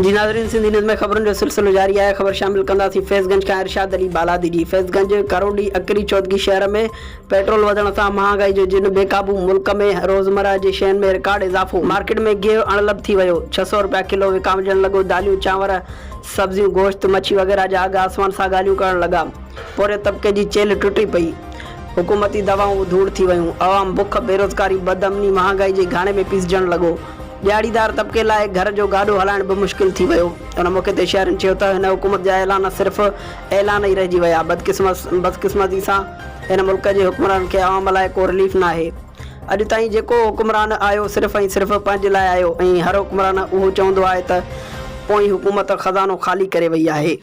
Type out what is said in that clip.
जी नाज़रीन, सिंधी न्यूज़ में ख़बरुनि जो सिलसिलो जारी आहे। ख़बर शामिल कंदासीं फैज़गंज खां इरशाद अली बालादी जी। फैज़गंज करोडी अकरी चौदगी शहर में पेट्रोल वधण सां महांगाई जो जिन बेकाबू मुल्क में रोज़मर्रा जे शयुनि में रिकॉर्ड इज़ाफ़ो। मार्केट में गिहु अणलब थी वियो, 600 रुपया किलो विकामजण लॻो। दालियूं, चांवर, सब्जियूं, गोश्त, मच्छी वग़ैरह जा अघ आसमान सां ॻाल्हियूं करण लॻा। पोरे तबिके जी चेल टुटी पई। हुकूमती दवाऊं धूड़ थी वियूं। अवाम बुख, बेरोज़गारी, बदअमनी, महांगाई जे घाणे में पीसजण लॻो। दिहाड़ीदार तबिके लाइ घर जो गाॾो हलाइण बि मुश्किल थी वियो। उन मौक़े ते शहरनि चयो त हिन हुकूमत जा ऐलान सिर्फ़ु ऐलान ई रहिजी विया। बदकिस्मती सां हिन मुल्क जे हुक्मरान खे आवाम लाइ को रिलीफ न आहे। अॼु ताईं जेको हुक्मरान आयो सिर्फ़ु ऐं सिर्फ़ु पंहिंजे लाइ आयो, ऐं हर हुक्मरान उहो चवंदो आहे त पोइ हुकूमत ख़ज़ानो ख़ाली करे वई आहे।